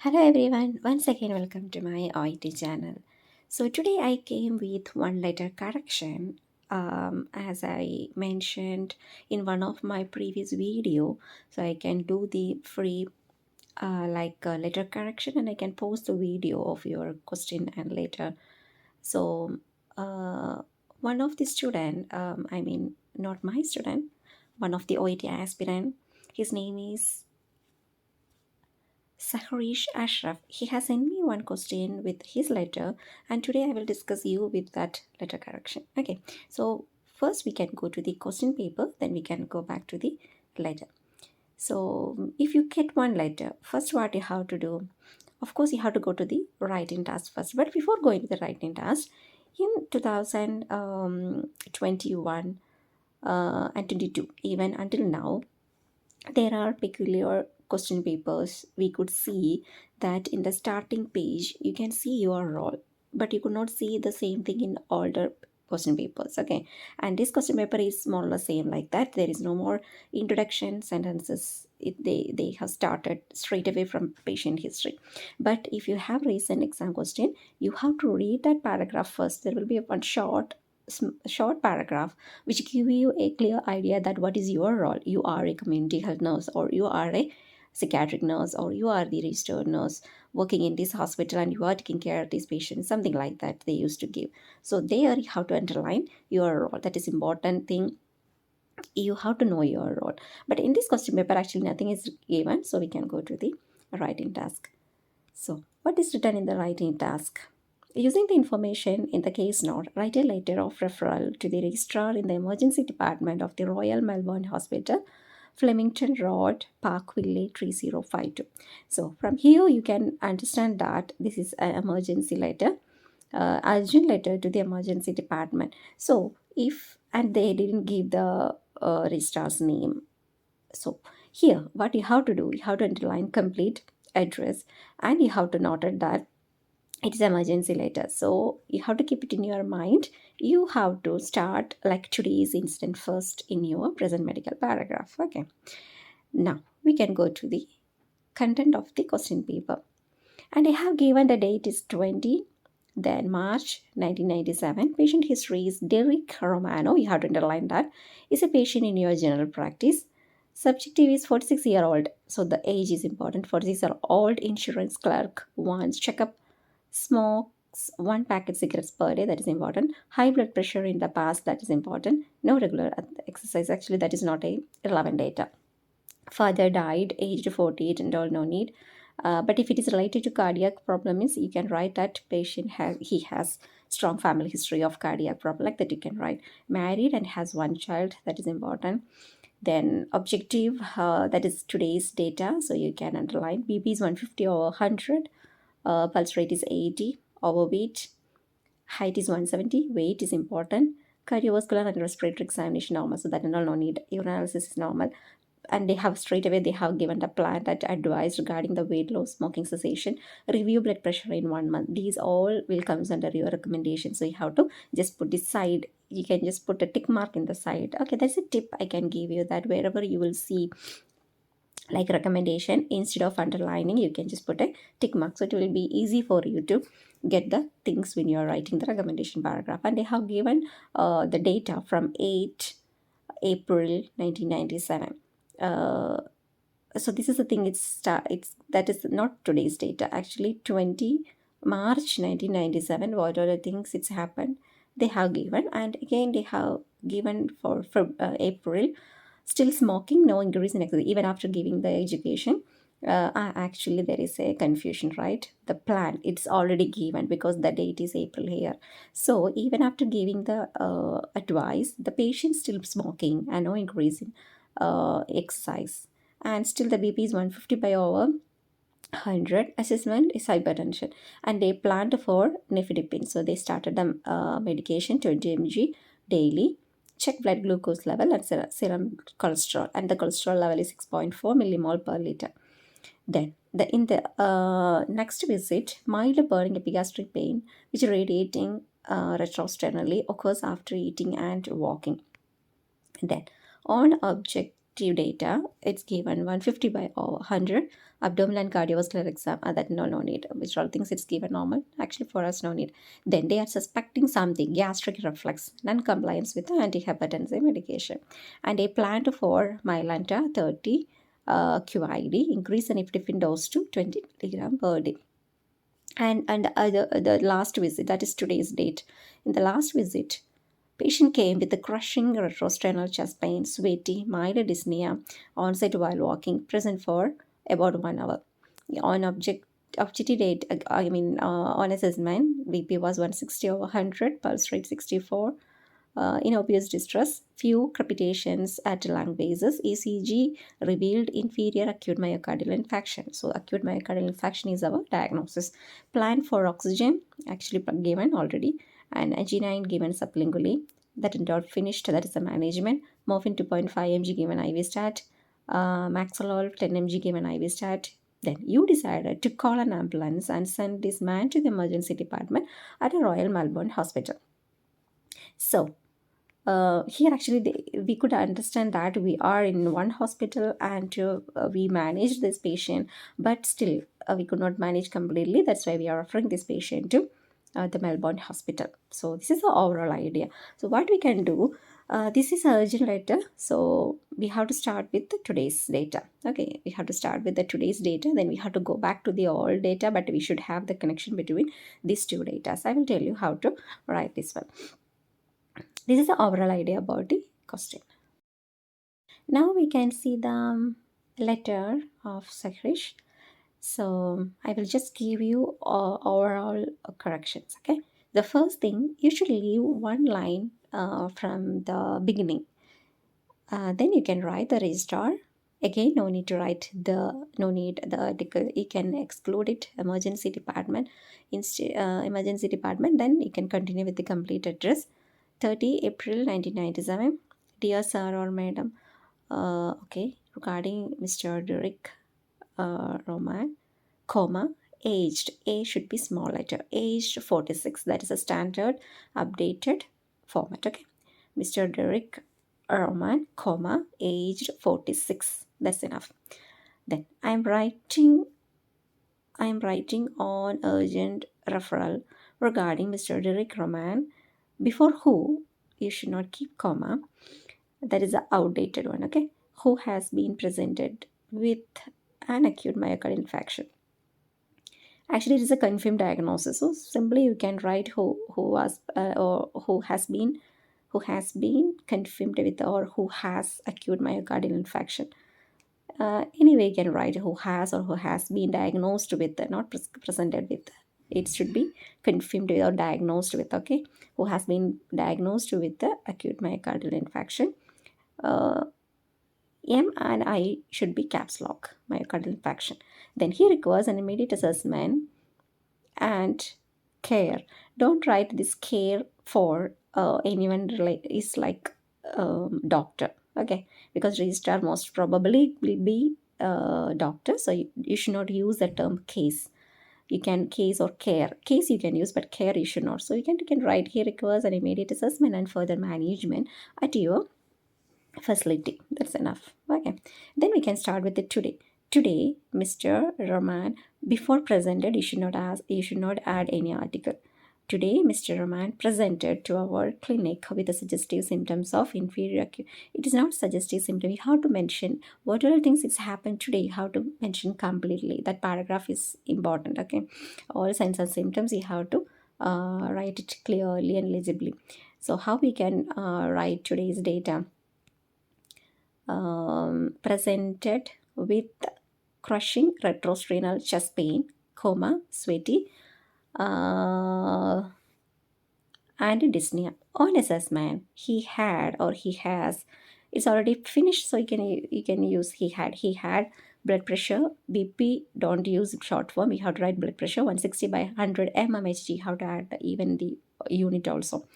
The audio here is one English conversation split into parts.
Hello everyone, once again welcome to my Oet channel. So today I came with one letter correction. As I mentioned in one of my previous video, so I can do the free letter correction and I can post the video of your question and letter. So uh, one of the student, not my student, one of the Oet aspirant, his name is Saharish Ashraf. He has sent me one question with his letter, and today I will discuss you with that letter correction. Okay, so first we can go to the question paper, then we can go back to the letter. So if you get one letter, first what you have to do, of course, you have to go to the writing task first. But before going to the writing task, in 2021 and 22, even until now, there are peculiar question papers. We could see that in the starting page you can see your role, but you could not see the same thing in older question papers. Okay, and this question paper is more or less same like that. There is no more introduction sentences. They have started straight away from patient history. But if you have recent exam question, you have to read that paragraph first. There will be one short paragraph which give you a clear idea that what is your role. You are a community health nurse, or you are a psychiatric nurse, or you are the registered nurse working in this hospital and you are taking care of these patients, something like that they used to give. So there you have to underline your role. That is important thing. You have to know your role. But in this question paper actually nothing is given, so we can go to the writing task. So, what is written in the writing task? Using the information in the case note, write a letter of referral to the registrar in the emergency department of the Royal Melbourne Hospital, Flemington Road, Parkville 3052. So, from here you can understand that this is an emergency letter, urgent letter to the emergency department. So, if and they didn't give the registrar's name, so here what you have to do, you have to underline complete address, and you have to note it that it is emergency letter. So you have to keep it in your mind. You have to start like today's incident first in your present medical paragraph. Okay, now we can go to the content of the question paper, and I have given the date is 20, then March 1997. Patient history is Derek Romano. You have to underline that. Is a patient in your general practice. Subjective is 46-year-old. So the age is important. 46-year-old insurance clerk wants checkup, smokes one packet cigarettes per day. That is important. High blood pressure in the past. That is important. No regular exercise. Actually, that is not a relevant data. Father died aged 48 and all, no need. But if it is related to cardiac problems, you can write that he has strong family history of cardiac problem, like that you can write. Married and has one child, that is important. Then objective, that is today's data, so you can underline. BP is 150 over 100, pulse rate is 80, overweight, height is 170, weight is important. Cardiovascular and respiratory examination normal, so that and all, no need. Urinalysis is normal. And they have straight away they have given the plan that advice regarding the weight loss, smoking cessation, review blood pressure in 1 month. These all will comes under your recommendation, so you have to just put this side. You can just put a tick mark in the side. Okay, that's a tip I can give you, that wherever you will see like recommendation, instead of underlining you can just put a tick mark, so it will be easy for you to get the things when you are writing the recommendation paragraph. And they have given the data from 8 April 1997. So this is the thing, it's that is not today's data, actually 20 March 1997. What are the things it's happened they have given, and again they have given for April. Still smoking, no increase in exercise even after giving the education. Actually there is a confusion, right? The plan it's already given because the date is April here. So even after giving the advice, the patient still smoking and no increase in exercise, and still the BP is 150 by over 100. Assessment is hypertension, and they planned for nifedipine, so they started the medication 20 mg daily. Check blood glucose level and serum cholesterol, and the cholesterol level is 6.4 millimole per liter. Then in the next visit, mild burning epigastric pain which radiating retrosternally occurs after eating and walking. Then on object data, it's given 150 by 100. Abdominal and cardiovascular exam, that no need. Which all things it's given normal. Actually, for us, no need. Then they are suspecting something, gastric reflux, non-compliance with the antihypertensive medication, and a plan for Mylanta 30 QID, increase the nifedipine dose to 20 milligram per day. And the last visit, that is today's date. In the last visit, patient came with a crushing retrosternal chest pain, sweaty, mild dyspnea, onset while walking, present for about 1 hour. On objective date, on assessment, BP was 160 over 100, pulse rate 64. In obvious distress, few crepitations at lung bases. ECG revealed inferior acute myocardial infarction. So acute myocardial infarction is our diagnosis. Plan for oxygen, actually given already, and arginine given sublingually. That not finished, that is the management. Morphine 2.5 mg given IV stat. Maxolol 10 mg given IV stat. Then you decided to call an ambulance and send this man to the emergency department at a Royal Melbourne Hospital. So here actually we could understand that we are in one hospital and we managed this patient, but still we could not manage completely. That's why we are referring this patient to the Melbourne hospital. So this is the overall idea. So what we can do, this is urgent letter, so we have to start with the today's data. Okay, we have to start with the today's data, then we have to go back to the old data, but we should have the connection between these two data. So I will tell you how to write this one. This is the overall idea about the question. Now we can see the letter of Sakrish. So I will just give you overall corrections. Okay. The first thing, you should leave one line from the beginning. Then you can write the registrar. Again, no need the article. You can exclude it. Emergency department. Emergency department. Then you can continue with the complete address. 30 April 1997. Dear sir or madam, okay, regarding Mr. Derek Roman, comma, aged, A should be small letter, aged 46. That is a standard updated format. Okay, Mr. Derek Roman, comma, aged 46. That's enough. Then I'm writing on urgent referral regarding Mr. Derek Roman. Before who, you should not keep comma. That is the outdated one. Okay, who has been presented with an acute myocardial infarction. Actually, it is a confirmed diagnosis. So simply you can write who was or who has been confirmed with or who has acute myocardial infarction. Anyway, you can write who has or who has been diagnosed with, not presented with. It should be confirmed with or diagnosed with. Okay, who has been diagnosed with the acute myocardial infarction. M and I should be caps lock, myocardial infarction. Then he requires an immediate assessment and care. Don't write this care for anyone is like doctor. Okay, because registrar most probably will be doctor, so you should not use the term case. You can case or care. Case you can use, but care you should not. So you can write he requires an immediate assessment and further management at your facility. That's enough. Okay, then we can start with the today. Mr. Roman, before presented, you should not add any article. Today, Mr. Roman presented to our clinic with the suggestive symptoms of inferior acute. It is not suggestive symptom. You have to mention whatever things it's happened today. You have to mention completely. That paragraph is important. Okay, all signs and symptoms you have to write it clearly and legibly. So how we can write today's data? Presented with crushing retrosternal chest pain, coma, sweaty, and dyspnea. On assessment, he had or he has. It's already finished, so you can use he had blood pressure, BP. Don't use short form. You have to write blood pressure 160 by 100 mmHg. You have to add even the unit also.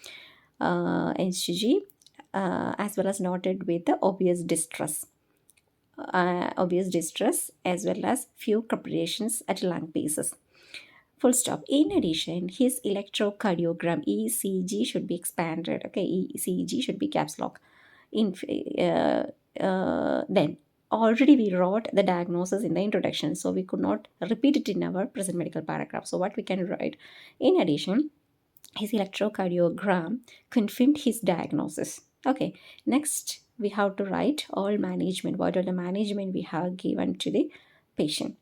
HG. As well as noted with the obvious distress as well as few crepitations at lung bases. Full stop. In addition, his electrocardiogram ECG should be expanded. Okay, ECG should be caps lock. In then already we wrote the diagnosis in the introduction, so we could not repeat it in our present medical paragraph. So what we can write, in addition, his electrocardiogram confirmed his diagnosis. Okay, next we have to write all management, what are the management we have given to the patient.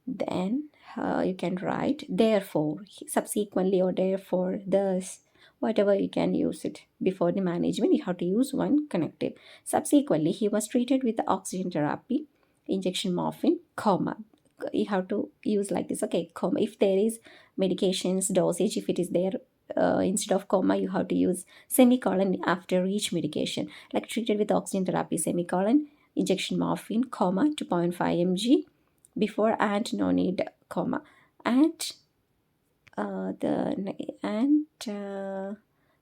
Then you can write therefore, subsequently, or therefore, thus, whatever you can use it. Before the management you have to use one connective. Subsequently, he was treated with the oxygen therapy, injection morphine, comma. You have to use like this, okay, comma. If there is medications dosage, if it is there, instead of comma you have to use semicolon after each medication, like treated with oxygen therapy, semicolon, injection morphine, comma, 2.5 mg before and no need comma, and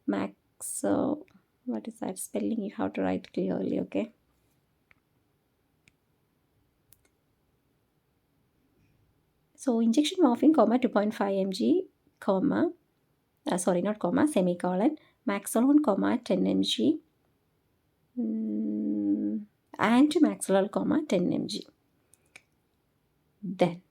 max, so what is that spelling, you have to write clearly, okay. So injection morphine, comma, 2.5 mg, comma, sorry, not comma, semicolon, maxolone, comma, 10 mg, and maxolol, comma, 10 mg. Then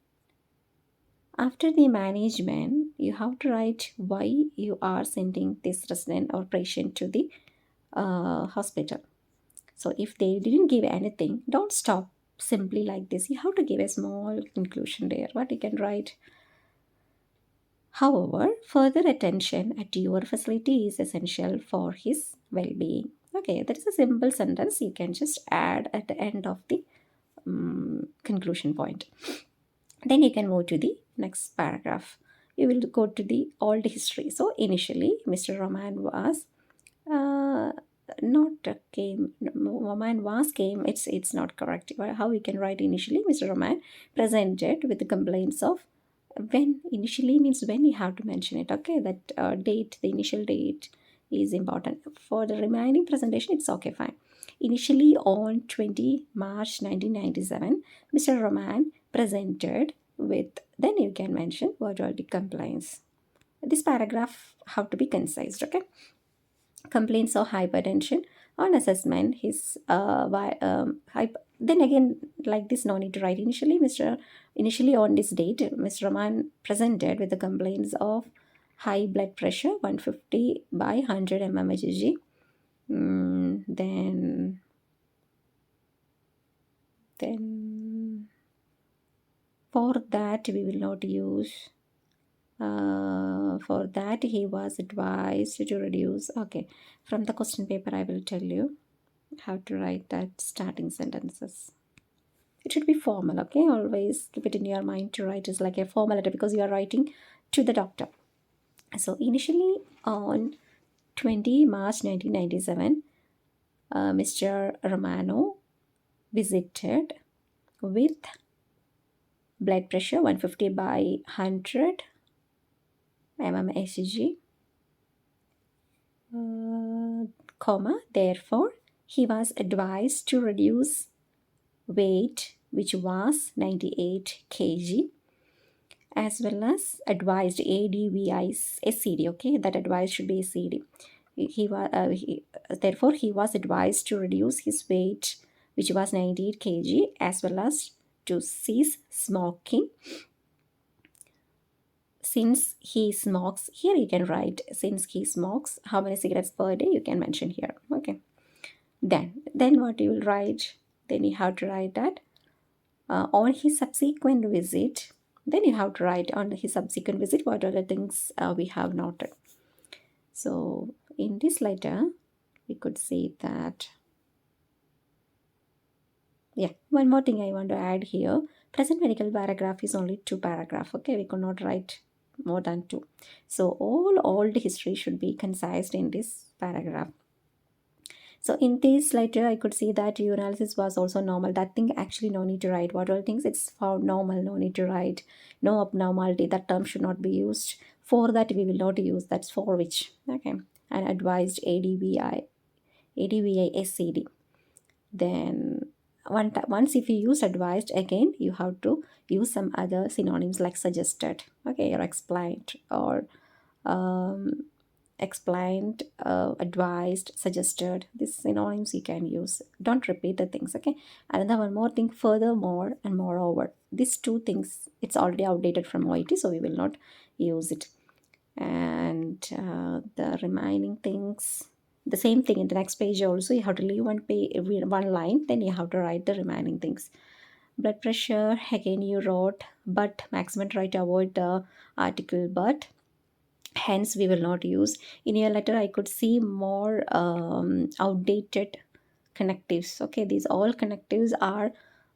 after the management, you have to write why you are sending this resident or patient to the hospital. So if they didn't give anything, don't stop simply like this. You have to give a small conclusion there. What you can write. However, further attention at your facility is essential for his well-being. Okay, that is a simple sentence you can just add at the end of the conclusion point. Then you can move to the next paragraph. You will go to the old history. So initially, Mr. Roman was not came. Roman was came. It's not correct. How we can write initially? Mr. Roman presented with the complaints of, when initially means when you have to mention it. Okay, that date, the initial date is important. For the remaining presentation, it's okay, fine. Initially on 20 March 1997, Mr. Roman presented with, then you can mention what are the complaints. This paragraph have to be concise, okay. Complaints of hypertension. On assessment, his then again, like this, no need to write initially on this date, Mr. Roman presented with the complaints of high blood pressure, 150 by 100 mmHg. Then for that we will not use, for that he was advised to reduce. Okay, from the question paper I will tell you how to write that starting sentences. It should be formal, okay. Always keep it in your mind to write is like a formal letter, because you are writing to the doctor. So initially on 20 March 1997, Mr. Romano visited with blood pressure 150 by 100 mmHg, comma, therefore he was advised to reduce weight, which was 98 kg, as well as advised ADVI SCD, okay, that advice should be SCD. Therefore he was advised to reduce his weight, which was 98 kg, as well as to cease smoking. Since he smokes, here you can write, since he smokes, how many cigarettes per day you can mention here, okay. Then what you will write, then you have to write that on his subsequent visit, then you have to write on his subsequent visit what are the things we have noted. So in this letter we could say that, yeah, one more thing I want to add here, present medical paragraph is only 2 paragraph, okay, we could not write more than 2. So all old history should be concised in this paragraph. So in this letter, I could see that urinalysis was also normal. That thing actually no need to write. What all things it's found normal, no need to write. No abnormality, that term should not be used. For that we will not use. That's for which, okay. And advised ADVI SCD. Then once if you use advised, again you have to use some other synonyms like suggested, okay, or explained, or explained, advised, suggested. These synonyms you can use. Don't repeat the things, okay? And then one more thing, furthermore and moreover. These two things, it's already outdated from OIT, so we will not use it. And the remaining things, the same thing in the next page also. You have to leave one line, then you have to write the remaining things. Blood pressure, again you wrote, but maximum try to avoid the article but, hence we will not use. In your letter I could see more outdated connectives. Okay, these all connectives are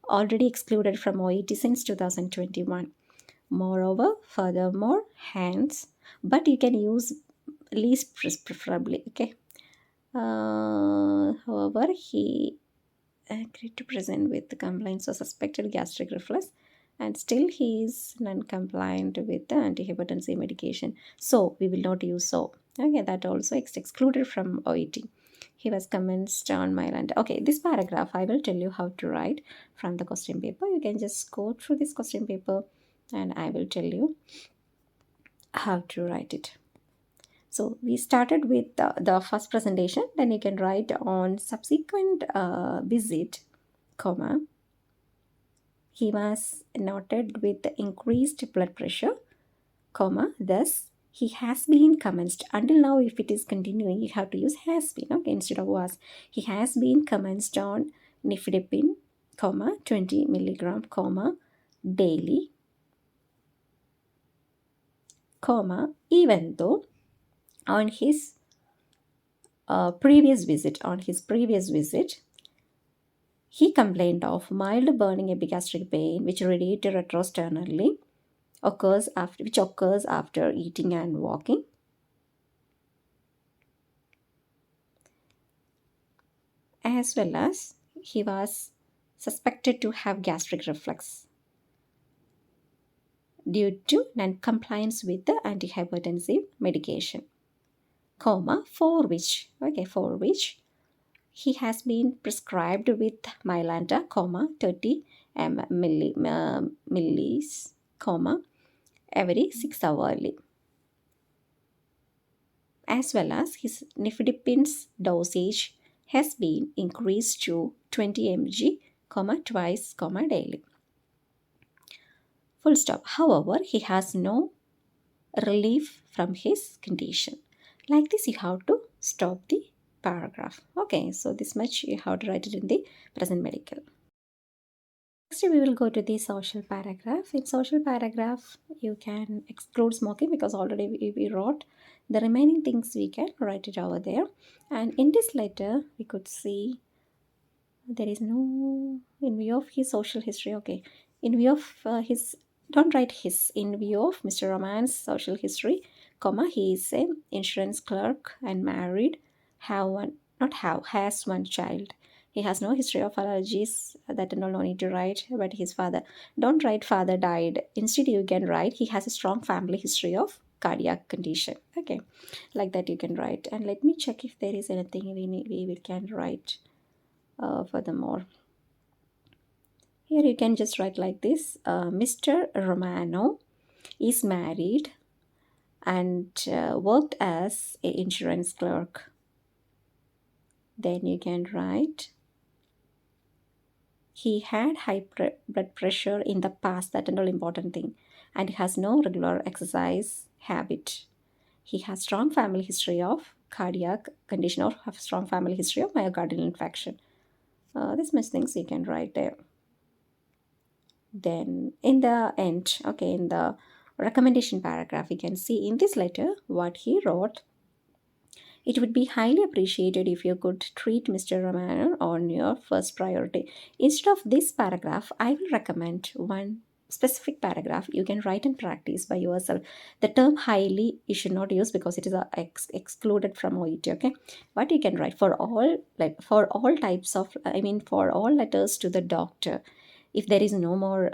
already excluded from OET since 2021. Moreover, furthermore, hence, but you can use least preferably. Okay. However, he agreed to present with the compliance of suspected gastric reflux, and still he is non-compliant with the antihypertensive medication. So we will not use so. Okay, that also excluded from OET. He was commenced on Myland. Okay, this paragraph I will tell you how to write from the question paper. You can just go through this question paper and I will tell you how to write it. So we started with the first presentation. Then you can write on subsequent visit, comma, he was noted with increased blood pressure, comma, thus he has been commenced. Until now, if it is continuing, you have to use has been, okay, instead of was. He has been commenced on nifedipine, comma, 20 milligram, comma, daily, comma, even though on his previous visit, he complained of mild burning epigastric pain which radiated retrosternally, which occurs after eating and walking. As well as he was suspected to have gastric reflux due to non-compliance with the antihypertensive medication, comma, for which he has been prescribed with Mylanta, comma, 30 millis, comma, every 6 hourly. As well as his nifedipine's dosage has been increased to 20 mg, comma, twice, comma, daily. Full stop. However, he has no relief from his condition. Like this, you have to stop the paragraph. Okay, so this much you have to write it in the present medical. Next, we will go to the social paragraph. In social paragraph, you can exclude smoking because already we wrote. The remaining things we can write it over there. And in this letter, we could see there is no, in view of his social history. Okay, in view of his, don't write his, in view of Mr. Roman's social history, comma, he is a insurance clerk and married, has one child. He has no history of allergies, that and all, no need to write. But his father, don't write father died. Instead you can write he has a strong family history of cardiac condition. Okay, like that you can write. And let me check if there is anything we can write. Furthermore, here you can just write like this. Mr. Romano is married and worked as an insurance clerk. Then you can write he had high blood pressure in the past, that and all important thing, and he has no regular exercise habit. He has strong family history of cardiac condition or have strong family history of myocardial infarction. This much things you can write there. Then in the end, okay, in the recommendation paragraph, you can see in this letter what he wrote. It would be highly appreciated if you could treat Mr. Romano on your first priority. Instead of this paragraph, I will recommend one specific paragraph you can write and practice by yourself. The term highly you should not use because it is excluded from OET, okay? But you can write for all, like for all types of, for all letters to the doctor. If there is no more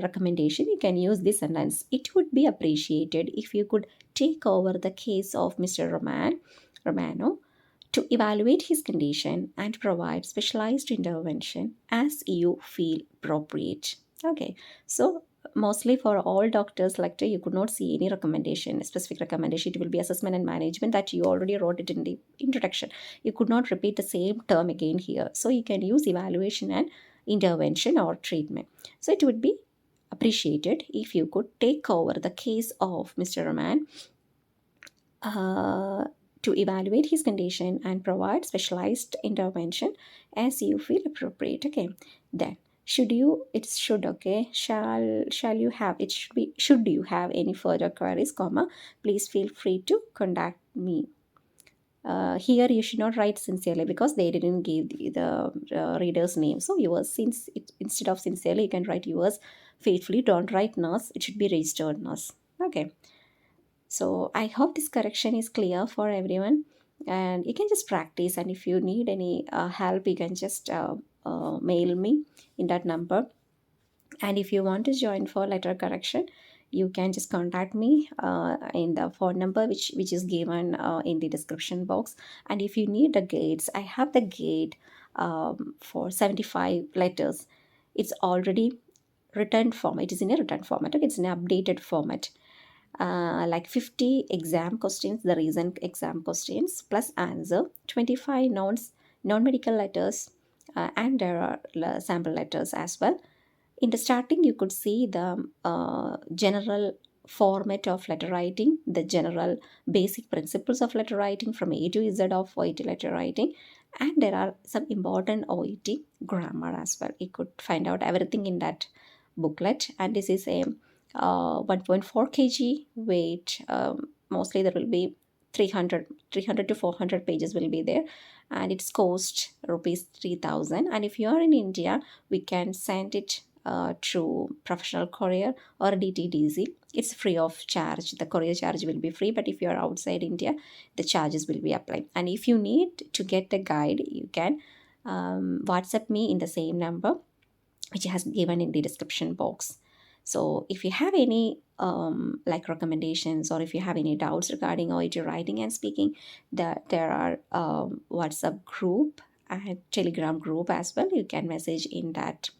recommendation, you can use this sentence. It would be appreciated if you could take over the case of Mr. Romano to evaluate his condition and provide specialized intervention as you feel appropriate. Okay, so mostly for all doctors lecture, you could not see any recommendation, specific recommendation. It will be assessment and management that you already wrote it in the introduction. You could not repeat the same term again here. So you can use evaluation and intervention or treatment. So it would be appreciated if you could take over the case of Mr. Rahman, uh, to evaluate his condition and provide specialized intervention as you feel appropriate. Okay, then should you, it's should, okay, shall you have, it should be should you have any further queries, comma, please feel free to contact me. Here you should not write sincerely because they didn't give the reader's name. So yours, since it, instead of sincerely, you can write yours faithfully. Don't write nurse, it should be registered nurse. Okay, so I hope this correction is clear for everyone, and you can just practice. And if you need any help, you can just mail me in that number. And if you want to join for letter correction, you can just contact me in the phone number which is given in the description box. And if you need the gates, I have the gate for 75 letters. It's already written form. It is in a written format. Okay, it's in an updated format, like 50 exam questions, the recent exam questions plus answer, 25 non-medical letters, and there are sample letters as well. In the starting, you could see the general format of letter writing, the general basic principles of letter writing from A to Z of Oet letter writing, and there are some important Oet grammar as well. You could find out everything in that booklet. And this is a 1.4 kg weight. Mostly there will be 300 to 400 pages will be there, and it's cost rupees 3000. And if you are in India, we can send it through professional courier or DTDC. It's free of charge. The courier charge will be free, but if you are outside India, the charges will be applied. And if you need to get the guide, you can WhatsApp me in the same number which has given in the description box. So if you have any like recommendations, or if you have any doubts regarding OET writing and speaking, that there are WhatsApp group and Telegram group as well. You can message in that.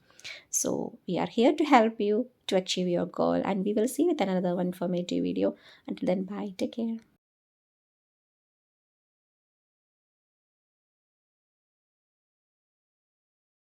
So we are here to help you to achieve your goal, and we will see you with another informative video. Until then, bye, take care.